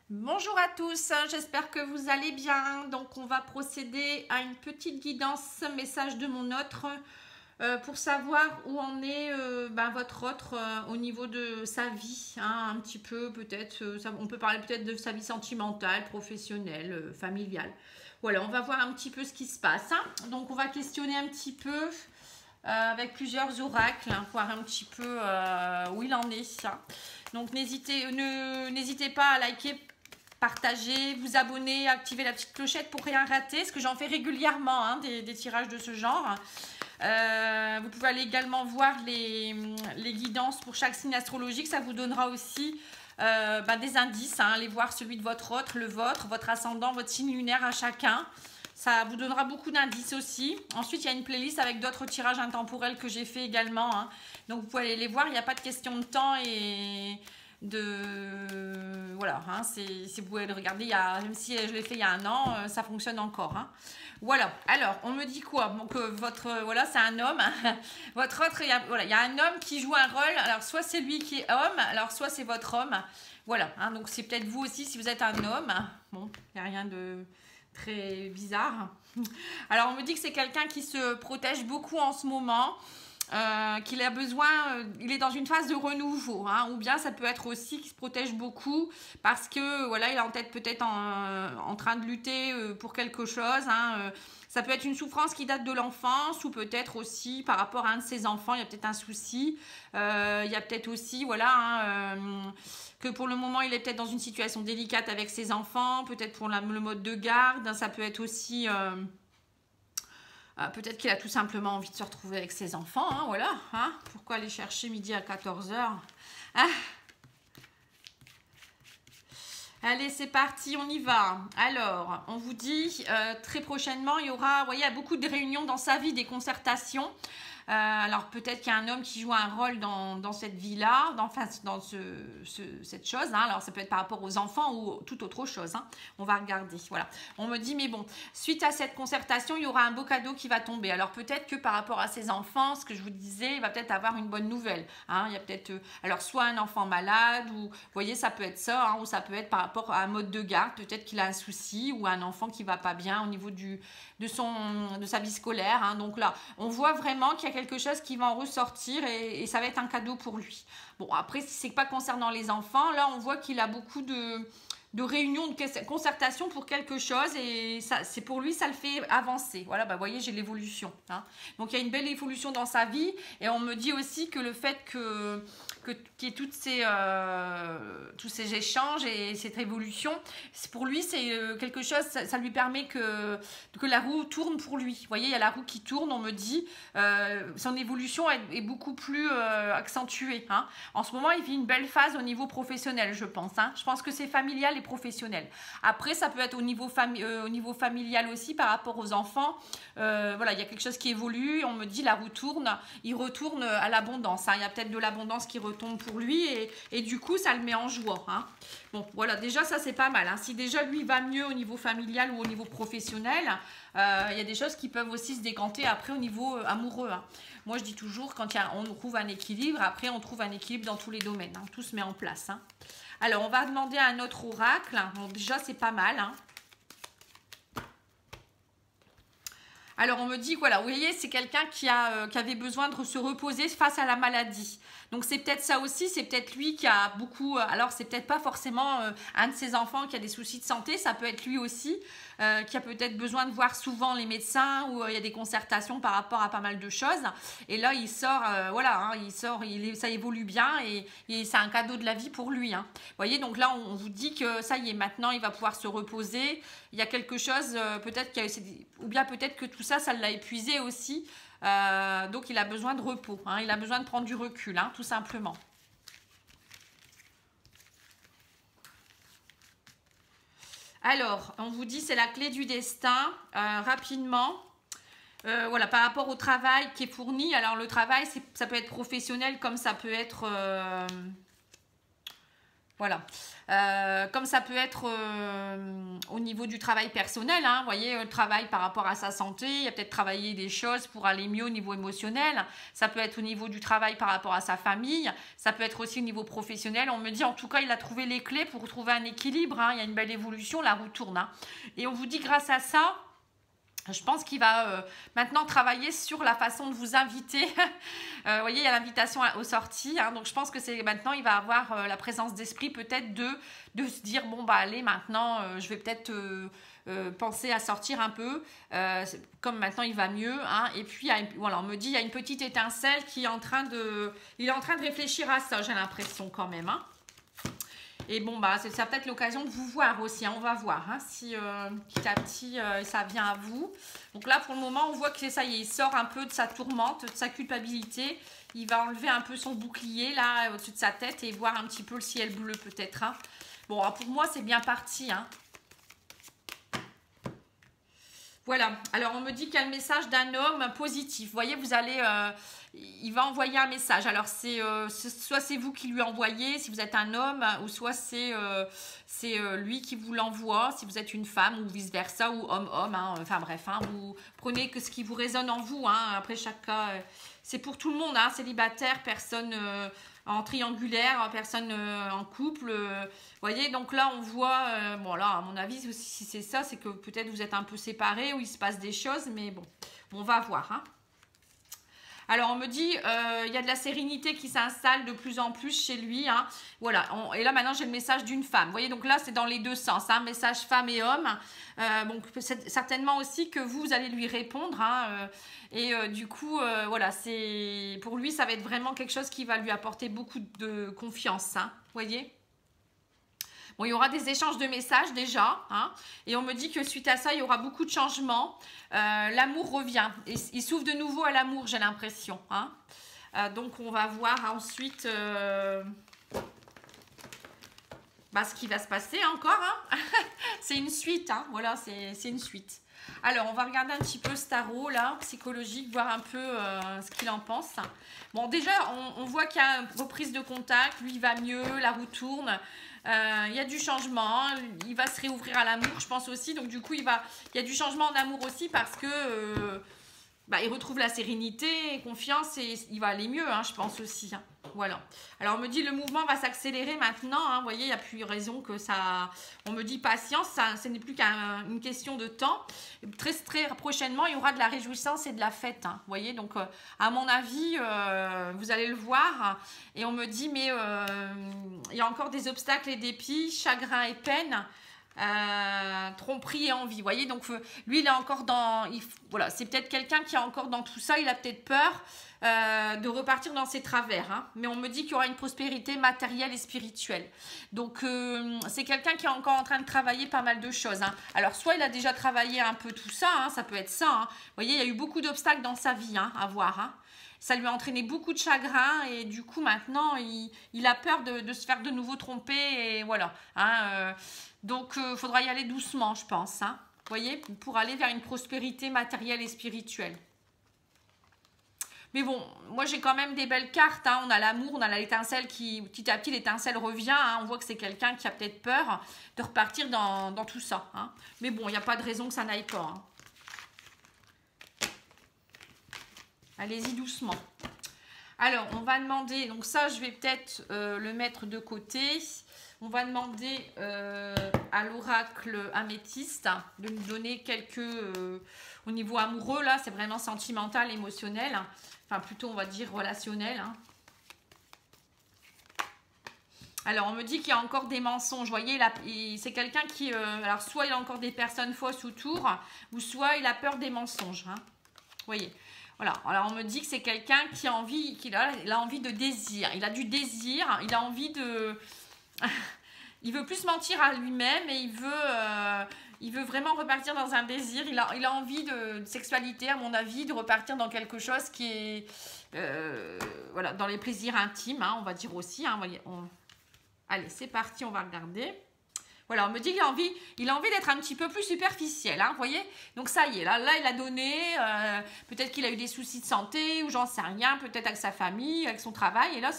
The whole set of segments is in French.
Bonjour à tous, j'espère que vous allez bien. Donc on va procéder à une petite guidance message de mon autre pour savoir où en est votre autre au niveau de sa vie, hein, un petit peu peut-être, on peut parler peut-être de sa vie sentimentale, professionnelle, familiale. Voilà, on va voir un petit peu ce qui se passe, hein. Donc on va questionner un petit peu avec plusieurs oracles, hein, voir un petit peu où il en est. Hein. Donc n'hésitez pas à liker, partager, vous abonner, activer la petite clochette pour rien rater, parce que j'en fais régulièrement hein, des tirages de ce genre. Vous pouvez aller également voir les guidances pour chaque signe astrologique, ça vous donnera aussi des indices, hein, allez voir celui de votre autre, le vôtre, votre ascendant, votre signe lunaire à chacun. Ça vous donnera beaucoup d'indices aussi. Ensuite, il y a une playlist avec d'autres tirages intemporels que j'ai fait également. Hein. Donc, vous pouvez aller les voir. Il n'y a pas de question de temps et de... Voilà, hein, vous pouvez le regarder. Même si je l'ai fait il y a un an, ça fonctionne encore. Hein. Voilà. Alors, on me dit quoi? Donc, voilà, c'est un homme. Votre autre, il y a un homme qui joue un rôle. Alors, soit c'est lui qui est homme, alors soit c'est votre homme. Voilà. Hein, donc, c'est peut-être vous aussi si vous êtes un homme. Bon, il n'y a rien de... très bizarre. Alors on me dit que c'est quelqu'un qui se protège beaucoup en ce moment, qu'il a besoin, il est dans une phase de renouveau, hein, ou bien ça peut être aussi qu'il se protège beaucoup parce que voilà, il est en tête peut-être en train de lutter pour quelque chose. Hein, ça peut être une souffrance qui date de l'enfance ou peut-être aussi par rapport à un de ses enfants, il y a peut-être un souci. Il y a peut-être aussi, voilà, hein, que pour le moment, il est peut-être dans une situation délicate avec ses enfants, peut-être pour le mode de garde. Ça peut être aussi... peut-être qu'il a tout simplement envie de se retrouver avec ses enfants, hein, voilà. Hein, pourquoi aller chercher midi à 14 h? Ah. Allez, c'est parti, on y va. Alors, on vous dit, très prochainement, il y aura, vous voyez, il y a beaucoup de réunions dans sa vie, des concertations. Alors peut-être qu'il y a un homme qui joue un rôle dans cette vie-là, dans cette chose. Hein. Alors ça peut être par rapport aux enfants ou toute autre chose. Hein. On va regarder. Voilà. On me dit, mais bon, suite à cette concertation, il y aura un beau cadeau qui va tomber. Alors peut-être que par rapport à ses enfants, ce que je vous disais, il va peut-être avoir une bonne nouvelle. Hein. Il y a peut-être, alors soit un enfant malade, ou vous voyez, ça peut être ça, hein, ou ça peut être par rapport à un mode de garde. Peut-être qu'il a un souci ou un enfant qui va pas bien au niveau de sa vie scolaire. Hein. Donc là, on voit vraiment qu'il y a quelque chose qui va en ressortir et ça va être un cadeau pour lui. Bon, après, si c'est pas concernant les enfants, là, on voit qu'il a beaucoup de réunions, de concertation pour quelque chose et ça, c'est pour lui, ça le fait avancer. Voilà, bah, vous voyez, j'ai l'évolution. Hein. Donc, il y a une belle évolution dans sa vie et on me dit aussi que le fait qu'il y ait tous ces échanges et cette évolution, pour lui, c'est quelque chose, ça lui permet que la roue tourne pour lui. Vous voyez, il y a la roue qui tourne, on me dit, son évolution est beaucoup plus accentuée. Hein. En ce moment, il vit une belle phase au niveau professionnel, je pense. Hein. Je pense que c'est familial et professionnel. Après, ça peut être au niveau familial aussi, par rapport aux enfants. Voilà, il y a quelque chose qui évolue, on me dit, la roue tourne, il retourne à l'abondance. Hein. Il y a peut-être de l'abondance qui retombe pour lui et du coup, ça le met en joie. Hein. Bon, voilà, déjà, ça, c'est pas mal. Hein. Si déjà, lui, va mieux au niveau familial ou au niveau professionnel, il y a des choses qui peuvent aussi se décanter après au niveau amoureux. Hein. Moi, je dis toujours, quand on trouve un équilibre, après, on trouve un équilibre dans tous les domaines. Hein. Tout se met en place. Hein. Alors, on va demander à un autre oracle. Bon, déjà, c'est pas mal. Hein. Alors, on me dit, voilà, vous voyez, c'est quelqu'un qui avait besoin de se reposer face à la maladie. Donc, c'est peut-être ça aussi, c'est peut-être lui qui a beaucoup... alors, c'est peut-être pas forcément un de ses enfants qui a des soucis de santé, ça peut être lui aussi qui a peut-être besoin de voir souvent les médecins ou il y a des concertations par rapport à pas mal de choses. Et là, il sort, voilà, hein, ça évolue bien et c'est un cadeau de la vie pour lui. Hein. Vous voyez, donc là, on vous dit que ça y est, maintenant, il va pouvoir se reposer. Il y a quelque chose, peut-être ou bien peut-être que tout ça, ça l'a épuisé aussi. Donc, il a besoin de repos. Hein, il a besoin de prendre du recul, hein, tout simplement. Alors, on vous dit c'est la clé du destin, rapidement. Voilà, par rapport au travail qui est fourni. Alors, le travail, ça peut être professionnel comme ça peut être... Voilà. Comme ça peut être au niveau du travail personnel, hein, vous voyez, le travail par rapport à sa santé, il y a peut-être travailler des choses pour aller mieux au niveau émotionnel, ça peut être au niveau du travail par rapport à sa famille, ça peut être aussi au niveau professionnel. On me dit en tout cas il a trouvé les clés pour trouver un équilibre, hein, il y a une belle évolution, la roue tourne. Hein. Et on vous dit grâce à ça, je pense qu'il va maintenant travailler sur la façon de vous inviter. Vous voyez, il y a l'invitation aux sorties. Hein, donc, je pense que c'est maintenant, il va avoir la présence d'esprit peut-être de se dire, bon, bah allez, maintenant, je vais peut-être penser à sortir un peu. Comme maintenant, il va mieux. Hein, et puis, voilà, on me dit, il y a une petite étincelle qui est en train de... Il est en train de réfléchir à ça, j'ai l'impression quand même. Hein. Et bon, bah, c'est peut-être l'occasion de vous voir aussi. Hein. On va voir hein, si petit à petit, ça vient à vous. Donc là, pour le moment, on voit que ça y est, il sort un peu de sa tourmente, de sa culpabilité. Il va enlever un peu son bouclier, là, au-dessus de sa tête et voir un petit peu le ciel bleu, peut-être. Hein. Bon, alors, pour moi, c'est bien parti. Hein. Voilà. Alors, on me dit qu'il y a le message d'un homme positif. Vous voyez, vous allez... il va envoyer un message. Alors, soit c'est vous qui lui envoyez, si vous êtes un homme, ou soit c'est lui qui vous l'envoie, si vous êtes une femme, ou vice-versa, ou homme-homme. Hein. Enfin, bref, hein, vous prenez que ce qui vous résonne en vous. Hein. Après, chaque cas, c'est pour tout le monde. Hein. Célibataire, personne en triangulaire, personne en couple. Vous voyez, donc là, on voit... bon, là, à mon avis, si c'est ça, c'est que peut-être vous êtes un peu séparés, ou il se passe des choses, mais bon, on va voir, hein. Alors, on me dit, il y a de la sérénité qui s'installe de plus en plus chez lui. Hein. Voilà. Et là, maintenant, j'ai le message d'une femme. Vous voyez, donc là, c'est dans les deux sens. Hein, message femme et homme. Donc, certainement aussi que vous allez lui répondre. Hein, du coup, voilà, pour lui, ça va être vraiment quelque chose qui va lui apporter beaucoup de confiance. Hein, vous voyez ? Bon, il y aura des échanges de messages déjà, hein, et on me dit que suite à ça, il y aura beaucoup de changements. L'amour revient. Et il s'ouvre de nouveau à l'amour, j'ai l'impression. Hein. Donc, on va voir ensuite ce qui va se passer encore. Hein. C'est une suite, hein, voilà, c'est une suite. Alors, on va regarder un petit peu ce tarot, là, psychologique, voir un peu ce qu'il en pense. Bon, déjà, on voit qu'il y a une reprise de contact, lui, il va mieux, la roue tourne. Il y a du changement, il va se réouvrir à l'amour, je pense aussi. Donc, du coup, il y a du changement en amour aussi parce que il retrouve la sérénité et confiance et il va aller mieux, hein, je pense aussi. Hein. Voilà. Alors, on me dit le mouvement va s'accélérer maintenant. Hein, vous voyez, il n'y a plus raison que ça... On me dit patience, ce n'est plus qu'une question de temps. Très, très prochainement, il y aura de la réjouissance et de la fête. Hein, vous voyez, donc, à mon avis, vous allez le voir. Et on me dit, mais il y a encore des obstacles et dépits, chagrin et peine. Tromperie et envie, vous voyez, donc lui il est encore dans, voilà, c'est peut-être quelqu'un qui est encore dans tout ça, il a peut-être peur de repartir dans ses travers, hein. Mais on me dit qu'il y aura une prospérité matérielle et spirituelle, donc c'est quelqu'un qui est encore en train de travailler pas mal de choses, hein. Alors soit il a déjà travaillé un peu tout ça, hein, ça peut être ça, hein. Vous voyez, il y a eu beaucoup d'obstacles dans sa vie, hein, à voir, hein. Ça lui a entraîné beaucoup de chagrin et du coup maintenant il a peur de se faire de nouveau tromper et voilà, hein, donc il faudra y aller doucement, je pense, hein, vous voyez, pour aller vers une prospérité matérielle et spirituelle. Mais bon, moi j'ai quand même des belles cartes, hein. On a l'amour, on a l'étincelle qui, petit à petit l'étincelle revient, hein. On voit que c'est quelqu'un qui a peut-être peur de repartir dans tout ça, hein. Mais bon, il n'y a pas de raison que ça n'aille pas, hein. Allez-y doucement. Alors, on va demander, donc ça, je vais peut-être le mettre de côté. On va demander à l'oracle améthyste de nous donner quelques... au niveau amoureux, là, c'est vraiment sentimental, émotionnel. Enfin, plutôt, on va dire relationnel. Hein. Alors, on me dit qu'il y a encore des mensonges. Vous voyez, c'est quelqu'un qui... alors, soit il a encore des personnes fausses autour, ou soit il a peur des mensonges. Hein. Vous voyez. Voilà, alors on me dit que c'est quelqu'un qui a envie, il a envie de désir, il a du désir, il a envie de... il veut plus mentir à lui-même et il veut vraiment repartir dans un désir, il a envie de sexualité, à mon avis, de repartir dans quelque chose qui est... voilà, dans les plaisirs intimes, hein, on va dire aussi. Hein, voyez, allez, c'est parti, on va regarder. Voilà, on me dit qu'il a envie d'être un petit peu plus superficiel, hein, vous voyez. Donc ça y est, là il a donné, peut-être qu'il a eu des soucis de santé ou j'en sais rien, peut-être avec sa famille, avec son travail. Et là,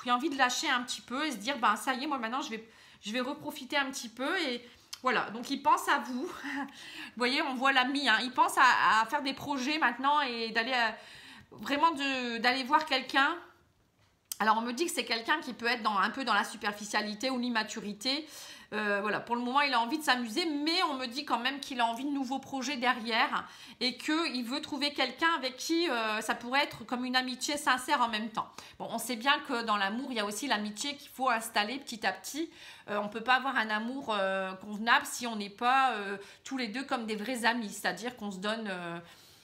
il a envie de lâcher un petit peu et se dire, ben ça y est, moi maintenant je vais reprofiter un petit peu et voilà. Donc il pense à vous. Vous voyez, on voit l'ami, hein, il pense à faire des projets maintenant et d'aller vraiment d'aller voir quelqu'un. Alors on me dit que c'est quelqu'un qui peut être un peu dans la superficialité ou l'immaturité. Voilà, pour le moment il a envie de s'amuser, mais on me dit quand même qu'il a envie de nouveaux projets derrière et qu'il veut trouver quelqu'un avec qui ça pourrait être comme une amitié sincère en même temps. Bon, on sait bien que dans l'amour il y a aussi l'amitié qu'il faut installer petit à petit. On ne peut pas avoir un amour convenable si on n'est pas tous les deux comme des vrais amis, c'est-à-dire qu'on se donne...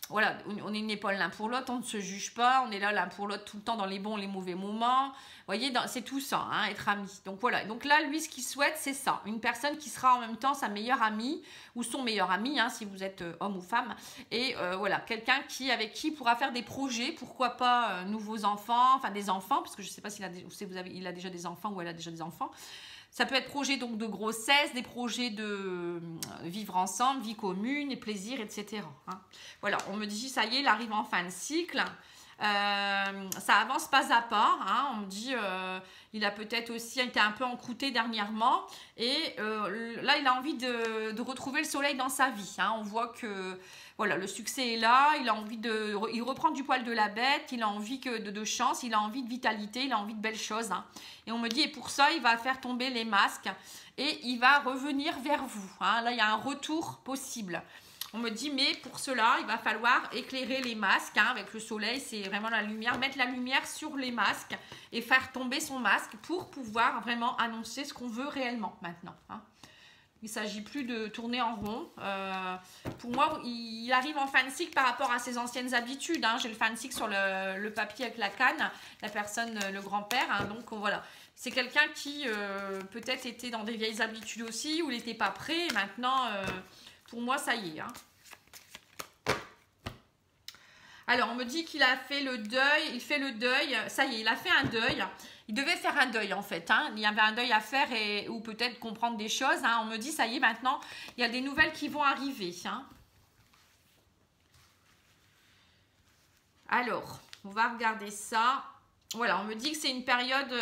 voilà, on est une épaule l'un pour l'autre, on ne se juge pas, on est là l'un pour l'autre tout le temps dans les bons et les mauvais moments. Vous voyez, c'est tout ça, hein, être ami. Donc voilà, donc là, lui, ce qu'il souhaite, c'est ça. Une personne qui sera en même temps sa meilleure amie ou son meilleur ami, hein, si vous êtes homme ou femme. Et voilà, quelqu'un avec qui il pourra faire des projets, pourquoi pas nouveaux enfants, enfin des enfants, parce que je ne sais pas s'il a déjà des enfants ou elle a déjà des enfants. Ça peut être projet donc de grossesse, des projets de vivre ensemble, vie commune et plaisir, etc. Hein. Voilà, on me dit, ça y est, il arrive en fin de cycle. Ça avance pas à pas. Hein. On me dit, il a peut-être aussi été un peu encrouté dernièrement. Et là, il a envie de retrouver le soleil dans sa vie. Hein. On voit que voilà, le succès est là. Il reprend du poil de la bête. Il a envie de chance. Il a envie de vitalité. Il a envie de belles choses. Hein. Et on me dit, et pour ça, il va faire tomber les masques. Et il va revenir vers vous. Hein. Là, il y a un retour possible. On me dit, mais pour cela, il va falloir éclairer les masques, hein, avec le soleil, c'est vraiment la lumière, mettre la lumière sur les masques et faire tomber son masque pour pouvoir vraiment annoncer ce qu'on veut réellement maintenant. Hein. Il ne s'agit plus de tourner en rond. Pour moi, il arrive en fin de cycle par rapport à ses anciennes habitudes. Hein. J'ai le fin de cycle sur le papier avec la canne, la personne, le grand-père. Hein. Donc voilà, c'est quelqu'un qui peut-être était dans des vieilles habitudes aussi, où il n'était pas prêt. Et maintenant... pour moi, ça y est. Hein. Alors, on me dit qu'il a fait le deuil. Il fait le deuil. Ça y est, il a fait un deuil. Il devait faire un deuil, en fait. Hein. Il y avait un deuil à faire ou peut-être comprendre des choses. Hein. On me dit, ça y est, maintenant, il y a des nouvelles qui vont arriver. Hein. Alors, on va regarder ça. Voilà, on me dit que c'est une période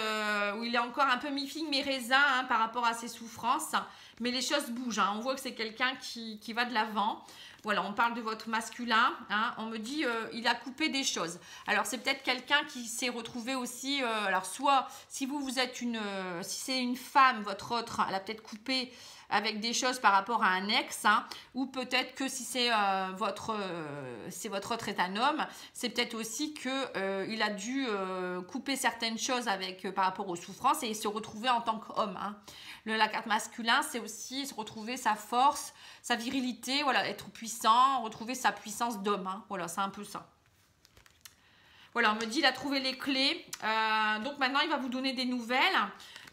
où il est encore un peu mi-figue, mi-raisin hein, par rapport à ses souffrances. Mais les choses bougent. Hein. On voit que c'est quelqu'un qui va de l'avant. Voilà, on parle de votre masculin. Hein. On me dit il a coupé des choses. Alors, c'est peut-être quelqu'un qui s'est retrouvé aussi... alors, soit, si vous êtes si c'est une femme, votre autre, elle a peut-être coupé avec des choses par rapport à un ex, hein, ou peut-être que si c'est votre autre est un homme, c'est peut-être aussi qu'il a dû couper certaines choses par rapport aux souffrances et se retrouver en tant qu'homme. Hein. La carte masculin, c'est aussi se retrouver sa force, sa virilité, voilà, être puissant, retrouver sa puissance d'homme. Hein. Voilà, c'est un peu ça. Voilà, on me dit il a trouvé les clés. Donc maintenant, il va vous donner des nouvelles.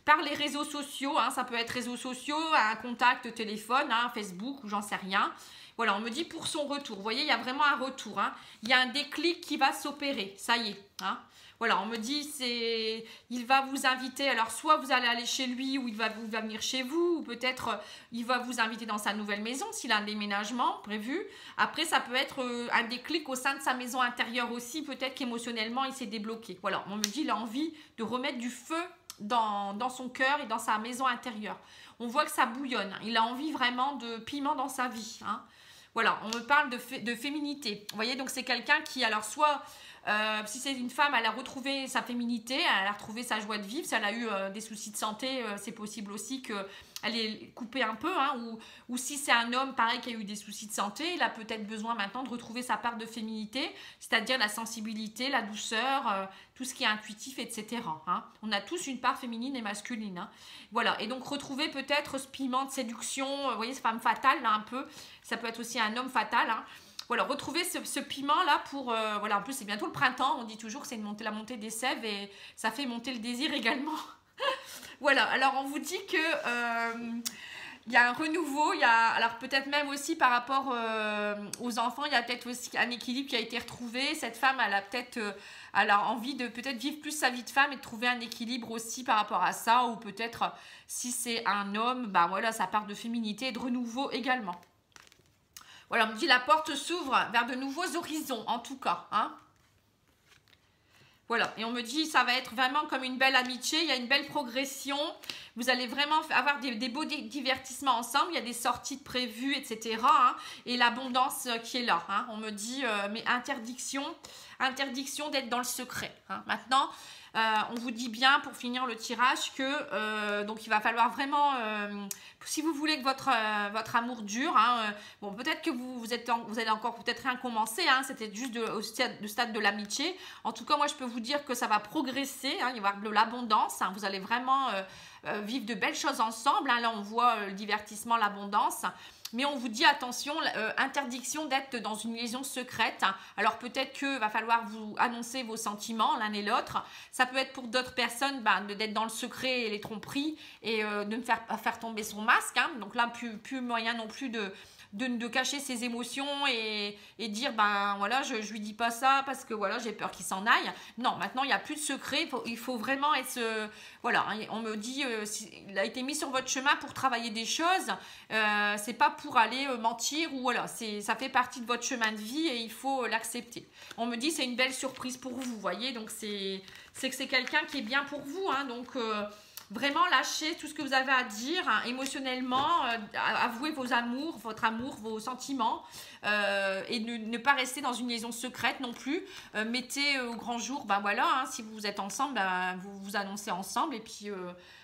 Par les réseaux sociaux, hein, ça peut être réseaux sociaux, un contact téléphone, hein, Facebook ou j'en sais rien. Voilà, on me dit pour son retour. Vous voyez, il y a vraiment un retour. Hein. Il y a un déclic qui va s'opérer. Ça y est. Hein. Voilà, on me dit, il va vous inviter. Alors, soit vous allez aller chez lui ou il va venir chez vous. Ou peut-être il va vous inviter dans sa nouvelle maison s'il a un déménagement prévu. Après, ça peut être un déclic au sein de sa maison intérieure aussi. Peut-être qu'émotionnellement, il s'est débloqué. Voilà, on me dit, il a envie de remettre du feu dans son cœur et dans sa maison intérieure. On voit que ça bouillonne. Il a envie vraiment de piment dans sa vie. Hein. Voilà, on me parle de féminité. Vous voyez, donc c'est quelqu'un qui, alors soit, si c'est une femme, elle a retrouvé sa féminité, elle a retrouvé sa joie de vivre. Si elle a eu des soucis de santé, c'est possible aussi qu'elle est coupée un peu. Hein, ou si c'est un homme, pareil, qui a eu des soucis de santé, il a peut-être besoin maintenant de retrouver sa part de féminité, c'est-à-dire la sensibilité, la douceur, tout ce qui est intuitif, etc. Hein. On a tous une part féminine et masculine. Hein. Voilà, et donc retrouver peut-être ce piment de séduction, vous voyez, cette femme fatale, là, un peu. Ça peut être aussi un homme fatal. Hein. Voilà, retrouver ce piment-là pour... voilà, en plus, c'est bientôt le printemps. On dit toujours que c'est la montée des sèves et ça fait monter le désir également. Voilà, alors on vous dit que... il y a un renouveau, alors peut-être même aussi par rapport aux enfants, il y a peut-être aussi un équilibre qui a été retrouvé. Cette femme, elle a peut-être elle a envie de peut-être vivre plus sa vie de femme et de trouver un équilibre aussi par rapport à ça. Ou peut-être si c'est un homme, bah voilà, ça part de féminité et de renouveau également. Voilà, on me dit la porte s'ouvre vers de nouveaux horizons en tout cas, hein. Voilà, et on me dit ça va être vraiment comme une belle amitié, il y a une belle progression, vous allez vraiment avoir des beaux divertissements ensemble, il y a des sorties de prévues, etc. Hein, et l'abondance qui est là, hein, on me dit, mais interdiction d'être dans le secret. Hein. Maintenant, on vous dit bien pour finir le tirage que donc il va falloir vraiment, si vous voulez que votre amour dure, hein, bon peut-être que vous allez encore peut-être rien commencer, hein, c'était juste au stade de l'amitié. En tout cas, moi je peux vous dire que ça va progresser, hein, il va y avoir de l'abondance, hein, vous allez vraiment vivre de belles choses ensemble. Hein, là on voit le divertissement, l'abondance. Mais on vous dit attention, interdiction d'être dans une liaison secrète. Alors peut-être qu'il va falloir vous annoncer vos sentiments l'un et l'autre. Ça peut être pour d'autres personnes d'être dans le secret et les tromperies et de ne faire tomber son masque. Hein. Donc là, plus moyen non plus de cacher ses émotions et dire ben voilà je lui dis pas ça parce que voilà j'ai peur qu'il s'en aille. Non, maintenant il n'y a plus de secret, il faut vraiment être voilà, on me dit il a été mis sur votre chemin pour travailler des choses, c'est pas pour aller mentir ou voilà, ça fait partie de votre chemin de vie et il faut l'accepter. On me dit c'est une belle surprise pour vous, voyez, donc c'est que c'est quelqu'un qui est bien pour vous, hein, donc vraiment lâchez tout ce que vous avez à dire hein, émotionnellement, avouez vos amours, votre amour, vos sentiments et ne pas rester dans une liaison secrète non plus. Mettez au grand jour, ben voilà, hein, si vous êtes ensemble, ben, vous vous annoncez ensemble et puis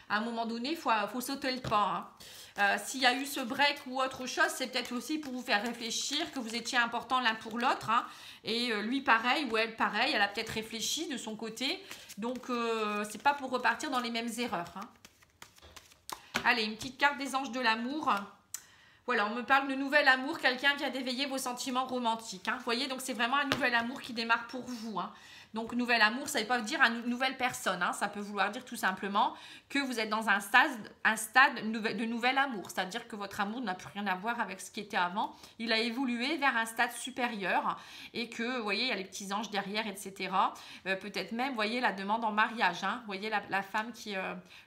à un moment donné, il faut sauter le pas. Hein. S'il y a eu ce break ou autre chose, c'est peut-être aussi pour vous faire réfléchir que vous étiez important l'un pour l'autre. Hein, et lui pareil ou elle pareil, elle a peut-être réfléchi de son côté. Donc, c'est pas pour repartir dans les mêmes erreurs. Hein. Allez, une petite carte des anges de l'amour. Voilà, on me parle de nouvel amour. Quelqu'un vient d'éveiller vos sentiments romantiques. Hein. Vous voyez, donc c'est vraiment un nouvel amour qui démarre pour vous. Hein. Donc, nouvel amour, ça ne veut pas dire une nouvelle personne. Hein. Ça peut vouloir dire tout simplement que vous êtes dans un stade de nouvel amour. C'est-à-dire que votre amour n'a plus rien à voir avec ce qui était avant. Il a évolué vers un stade supérieur et que, vous voyez, il y a les petits anges derrière, etc. Peut-être même, vous voyez, la demande en mariage. Hein. Vous voyez, la femme qui...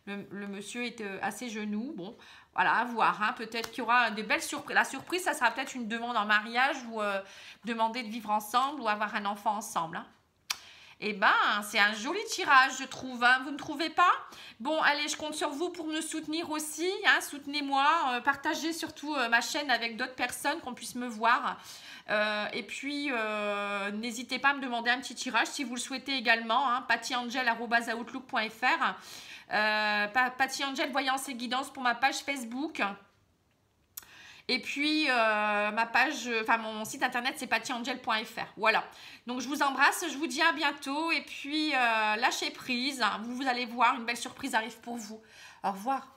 le monsieur est à ses genoux. Bon, voilà, à voir. Hein. Peut-être qu'il y aura des belles surprises. La surprise, ça sera peut-être une demande en mariage ou demander de vivre ensemble ou avoir un enfant ensemble. Hein. Eh ben, c'est un joli tirage, je trouve. Hein. Vous ne trouvez pas? Bon, allez, je compte sur vous pour me soutenir aussi. Hein. Soutenez-moi. Partagez surtout ma chaîne avec d'autres personnes, qu'on puisse me voir. Et puis, n'hésitez pas à me demander un petit tirage si vous le souhaitez également. Hein. pattyangel@outlook.fr Patty Angel, voyance et guidance pour ma page Facebook. Et puis, mon site internet, c'est pattyangel.fr. Voilà. Donc, je vous embrasse. Je vous dis à bientôt. Et puis, lâchez prise. Vous allez voir, une belle surprise arrive pour vous. Au revoir.